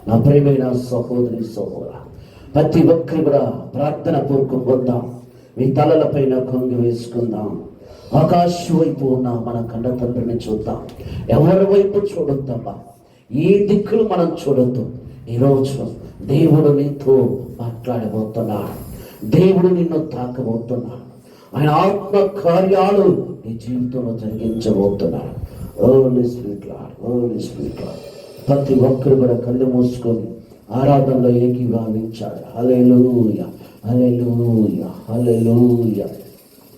నా ప్రియమైన సహోదరి సహోదర, ప్రతి ఒక్కరు కూడా ప్రార్థన పూర్వకం వద్దాం. మీ తలలపైన కొంగి వేసుకుందాం. ఆకాశం వైపు ఉన్న మన కన్న తండ్రిని చూద్దాం. ఎవరి వైపు చూడొద్దమ్మా, ఏ దిక్కులు మనం చూడొద్దు. ఈరోజు దేవుడు నీతో మాట్లాడబోతున్నాడు. దేవుడు నిన్ను తాకబోతున్నాడు. ఆయన ఆత్మ కార్యాలు నీ జీవితంలో జరిగించబోతున్నాడు. Holy Spirit Lord, Holy Spirit Lord. ప్రతి ఒక్కరు కూడా కళ్ళు మూసుకొని ఆరాధనలో ఏకీభవించాడు. హల్లెలూయా, హల్లెలూయా, హల్లెలూయా,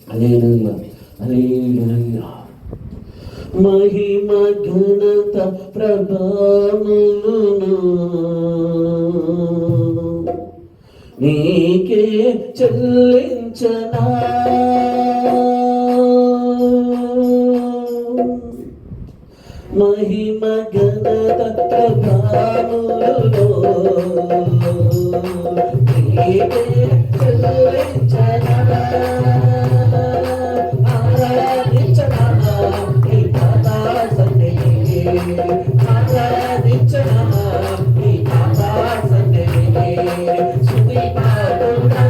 హల్లెలూయా, హల్లెలూయా. మహిమ ఘనత ప్రభావములను నీకే చెల్లించనా, మహిమ ఘనత ప్రభావములను నీకే చెల్లించనా, ఆరాధించనా నీ పాదా సన్నిధిని, ఆరాధించనా నీ పాదా సన్నిధిని. స్తుతి పాడునా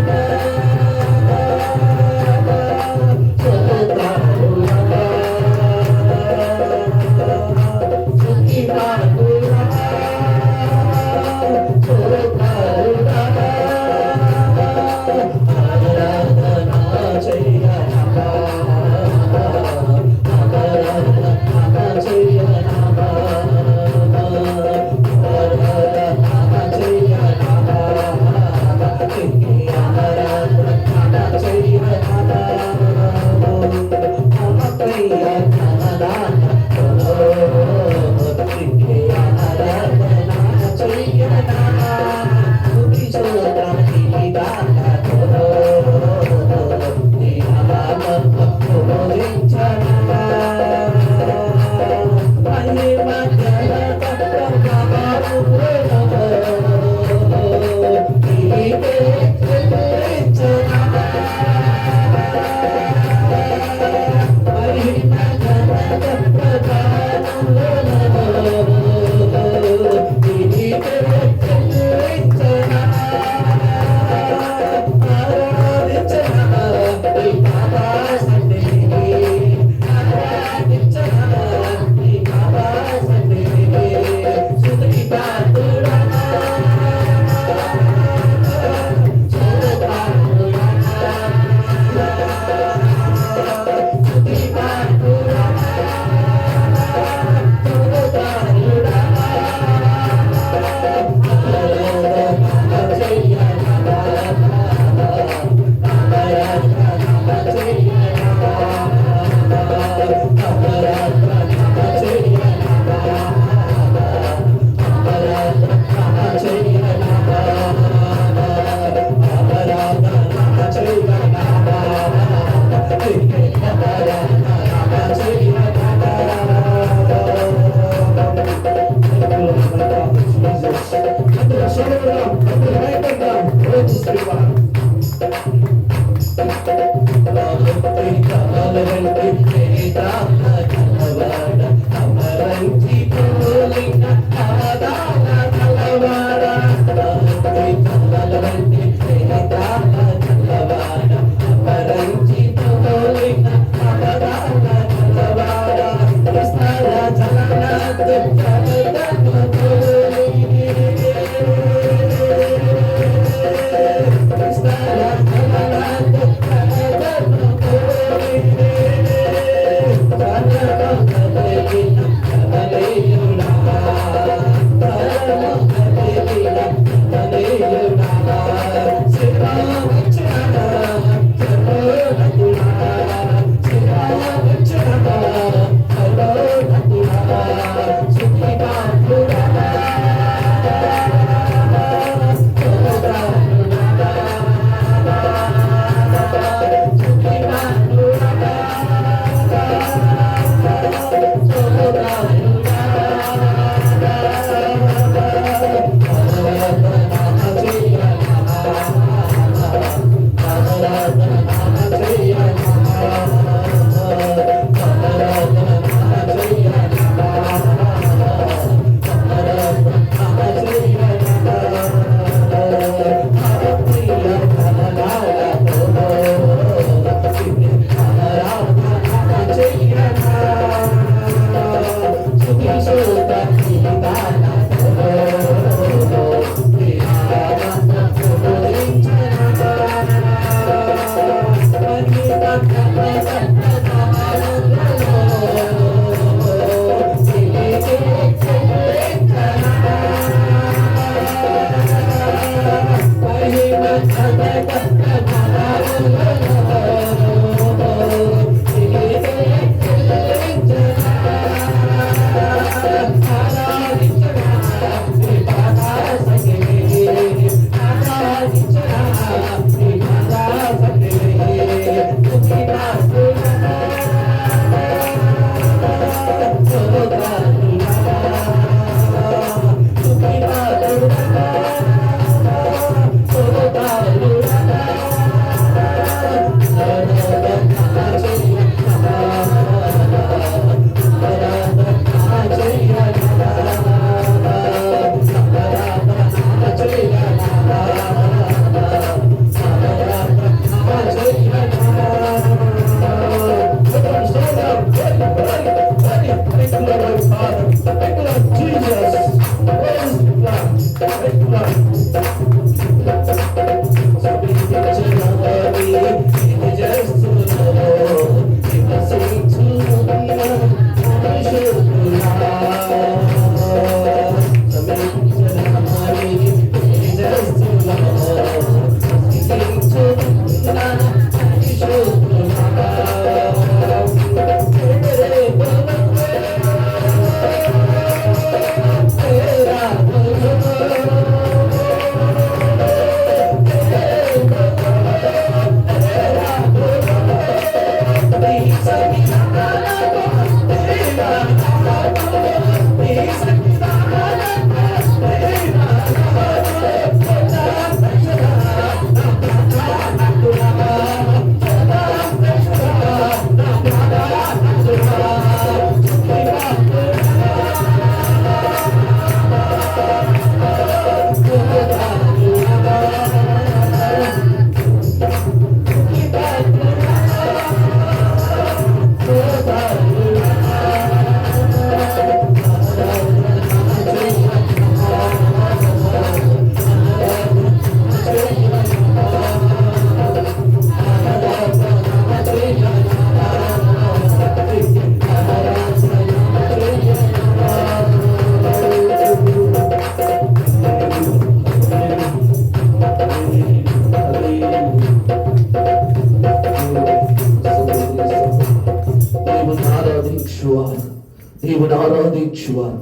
దేవుని ఆరాధించువారు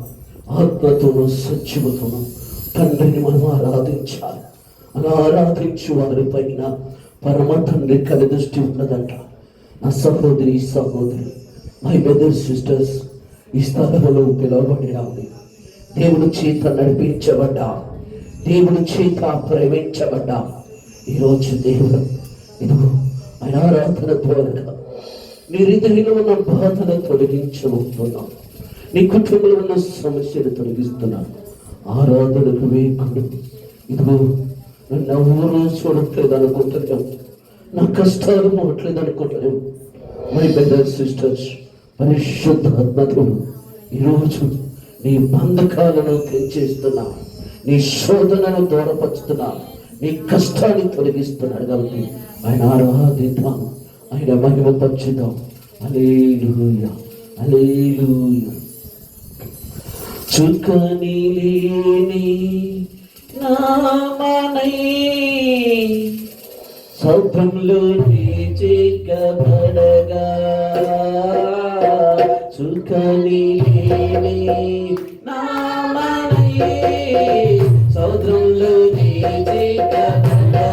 ఆత్మతోనూ సత్యముతోనూ తండ్రిని మనం ఆరాధించాలి. అలా ఆరాధించు వారి పైన పరమ తండ్రి కనుదృష్టి ఉన్నదంట. నా సహోదరి సహోదరి, మై బ్రదర్స్ సిస్టర్స్, ఈ స్థలంలో పిలువబడినాము. దేవుని చేత నడిపించబడ్డా, దేవుని చేత ప్రేమించబడ్డా. ఈరోజు దేవుడు ఇదిగో ఆయన ఆరాధన ద్వారా నీ హృదయంలో ఉన్న బాధను తొలగించబోతున్నాం. నీ కుటుంబంలో ఉన్న సమస్యను తొలగిస్తున్నాను. ఆరాధనకు వేకుడు. ఇదిగో నన్ను ఎవరూ చూడట్లేదు అనుకుంటున్నావు, నా కష్టాలు మోట్లేదు అనుకుంటున్నావు. మై బ్రదర్స్ సిస్టర్స్, పరిశుద్ధాత్మతో ఈరోజు నీ బంధకాలను తెంచేస్తున్నా, నీ శోధనను దూరపరుస్తున్నా, నీ కష్టాన్ని తొలగిస్తున్నాడు. కాబట్టి ఆయన ఆరాధిద్దాం, ఆయన మహిమ పరచుదాం. హల్లెలూయా, హల్లెలూయా. చుక్కని లేని నామనై సౌభంలో చిక్కబడగా, చుక్కని లేని నామనై సౌద్రంలో చిక్కబడగా,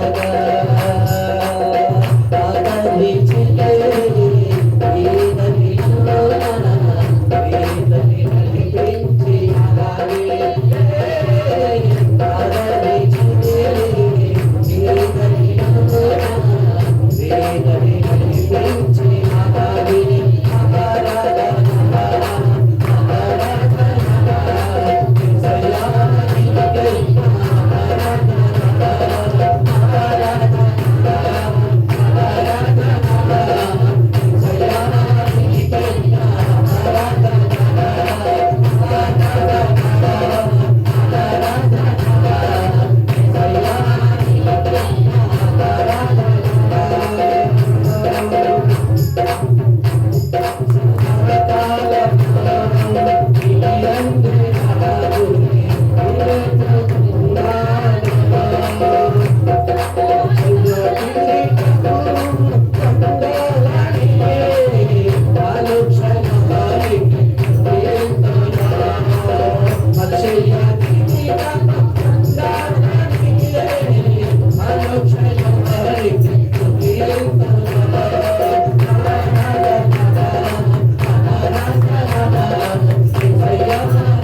Yeah.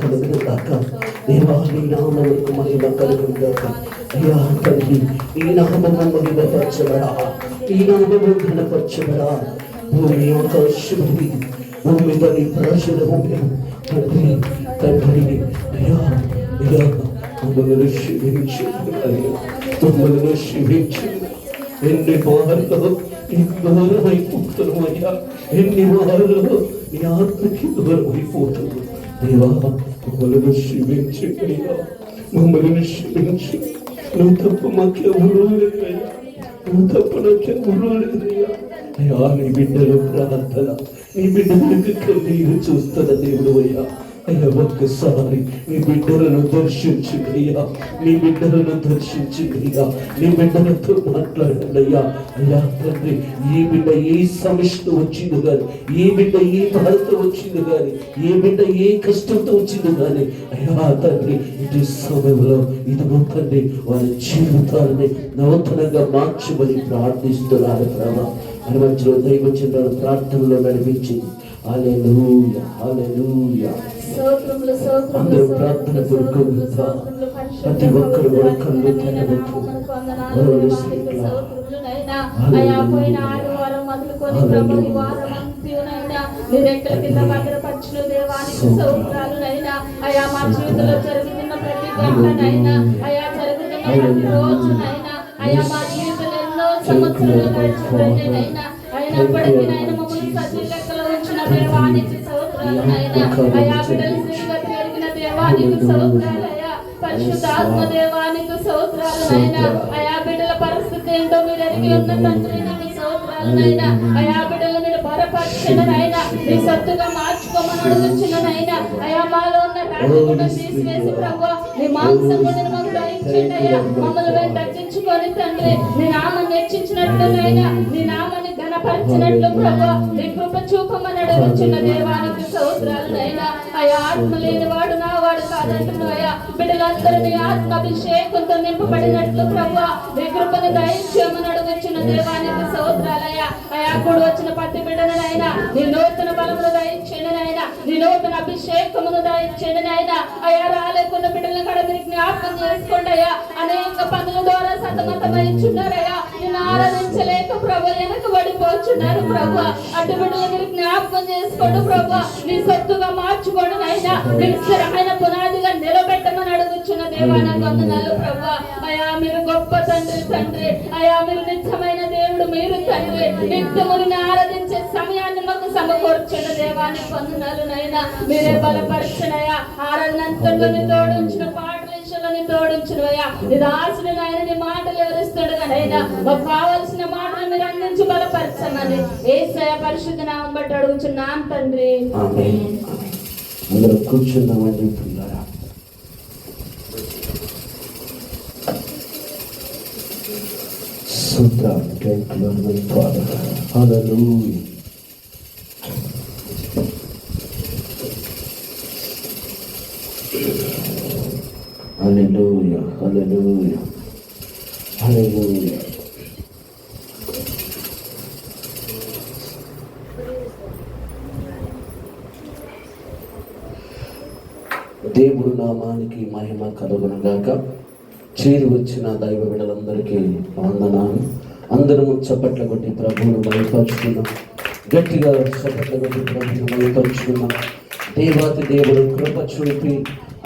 కలుగును గాక. దేవా నీ నామమునకు మహిమ కలుగును గాక. అయ్యా తండ్రి ఈ నామము మహిమపరచబడా, ఈ నామము ఘనపరచబడా. భూమి ఆకాశముని భూమి పని ప్రజలము తండ్రి తండ్రి అయ్యా అయ్యా మమ్మల్ని క్షమించండి అయ్యా, మమ్మల్ని క్షమించండి. ఎన్ని వారులో నీ దూరం అయిపోతున్నాం అయ్యా, ఎన్ని వారులో నీ ఆత్మకి దూరం అయిపోతున్నాం. దేవా మమ్మల్ని క్షమించండి అయ్యా, మమ్మల్ని క్షమించండి. నువ్వు తప్ప మాకెవరూ లేదయ్యా, నువ్వు తప్ప నాకెవరూ లేదయ్యా. అయ్యా నీ బిడ్డలు ప్రార్థన, నీ బిడ్డలకు కన్నీరు చూస్తున్న దేవుడు అయ్యా. అయ్యా ఒక్కసారి నీ బిడ్డలను దర్శించుకయ్యా, నీ బిడ్డలను దర్శించుకయ్యా, నీ బిడ్డలతో మాట్లాడండి అయ్యా. అయ్యా తండ్రి ఈ బిడ్డ ఏ సమస్యతో వచ్చింది కానీ, ఈ బిడ్డ ఏ బాధతో వచ్చింది కానీ, ఏ బిడ్డ ఏ కష్టంతో వచ్చింది కానీ అయ్యా తండ్రి ఇటు సమయంలో ఇదిగో తండ్రి వారి జీవితాలని నూతనంగా మార్చమని ప్రార్థిస్తున్నారు ప్రభా. అని మధ్యలో దైవచంద్ర ప్రార్థనలో నడిపించి హల్లెలూయా హల్లెలూయా. అందరూ ప్రార్థన కొడుకుంటా ప్రతి ఒక్కరు కూడా కళ్ళు తెరవద్దు. పరిశుద్ధాత్మ దేవానికి స్తోత్రాలైనా. అయా బిడ్డల పరిస్థితి ఏంటో మీరు ఎరిగి ఉన్న తండ్రి నీకు స్తోత్రాలైనా. అయా బిడ్డలు మీరు బలపరచనైనా, నీ సత్తుగా మార్చుకోమని అడుగుచున్ననైనా. అయా మాలో ఉన్న రాజు కూడా తీసివేసి ప్రభువా నీ మాంసం కూడా మాకు దయచేయండి అయ్యా. మమ్మల్ని తగ్గించుకొని తండ్రి నీ నామాన్ని హెచ్చించినట్లునైనా, నీ నామాన్ని ఘనపరిచినట్లు ప్రభువా నీ కృప చూపమని అడుగుచున్న దేవానికి స్తోత్రాలైనా. అయా ఆత్మ లేని వాడు నా వాడు కాదంటున్నావు అయ్యా. బిడ్డలందరూ నీ ఆత్మాభిషేకంతో నింపబడినట్లు ప్రభువా నీ కృపను దయచేయమని అడుగుచున్న దేవానికి స్తోత్రాలయ్యా. అయా కూడి వచ్చిన ప్రతి బిడ్డనైనా నీ నూతన బలమును దయచేయనైనా, నీ నూతన అభిషేకమును దయచేయనైనా. అయా రాలేకున్న బిడ్డలను కూడా మీరు జ్ఞాపకం చేసుకోండి అయ్యా. అనేక పనుల ద్వారా సతమతమైచున్నారయ్యా, నేను ఆరాధించలేక ప్రభు వెనక పడిపోతున్నారు ప్రభు. అటు బిడ్డలు మీరు జ్ఞాపకం చేసుకోండి ప్రభు, నీ సొత్తుగా మార్చుకోండి అయినా, మీరు స్థిరమైన పునాదిగా నిలబెట్టమని అడుగుచున్న దేవానికి వందనాలు ప్రభు. అయా మీరు గొప్ప తండ్రి తండ్రి, అయా మీరు నిత్యమైన దేవుడు, మీరు తండ్రి నిత్యముని ఆరాధించే సమయాన్ని మాకు సమకూర్చున్న దేవానికి వందనాలు నైనా. మీరే బలపరచనయ్యా, ఆరాధన అంతలో నీ తోడుంచిన పాటల విషయంలో నీ తోడుంచినవయ్యా. నీ దాసుని నాయన నీ మాటలు ఎవరిస్తాడు కదైనా, మాకు కావాల్సిన మాటలు మీరు అందించి బలపరచమని యేసయ్య పరిశుద్ధ నామం బట్టి అడుగుచున్నాం తండ్రి. అందరూ కూర్చున్నామని పిల్లరా. Hallelujah, hallelujah, hallelujah. దేవుడు నామానికి మహిమ కలుగునుగాక. చేరి వచ్చిన దైవ బిడ్డలందరికీ వందనాలు. అందరము చప్పట్ల కొట్టి ప్రభువును బయపరుచుకున్నాం. గట్టిగా చప్పట్ల కొట్టి ప్రభువును బయపరుచుకున్నాం. దేవాతి దేవుడు కృప చూపి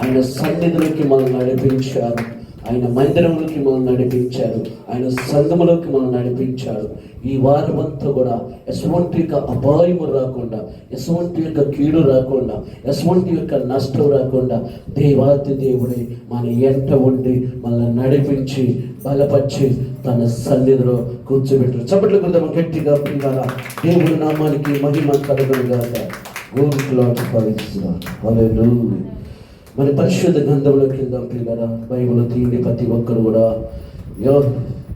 ఆయన సన్నిధిలోకి మనం నడిపించారు, ఆయన మందిరంలోకి మనం నడిపించారు, ఆయన సంఘములోకి మనం నడిపించారు. ఈ వారమంతా కూడా ఎటువంటి యొక్క అపాయము రాకుండా, ఎటువంటి యొక్క కీడు రాకుండా, ఎటువంటి యొక్క నష్టం రాకుండా దేవాతి దేవుడే మన ఎంట ఉండి మనల్ని నడిపించి బలపరిచి తన సన్నిధిలో కూర్చోబెట్టారు. చప్పట్లు కొద్దాం గట్టిగా పిల్లల. దేవుడి నామానికి మహిమ కలుగునుగాక. మన పరిశుద్ధ గ్రంథంలో కింద పిల్లల బైబిల్ తీయండి. ప్రతి ఒక్కరు కూడా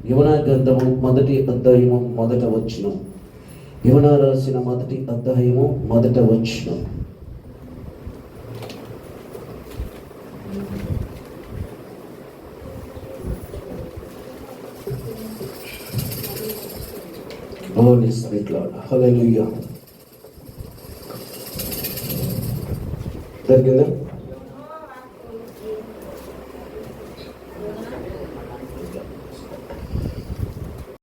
యువన గ్రంథము మొదటి అధ్యాయము మొదట వచనం, యువన రాసిన మొదటి అధ్యాయము మొదట వచనం. Holy Spirit Lord, hallelujah. There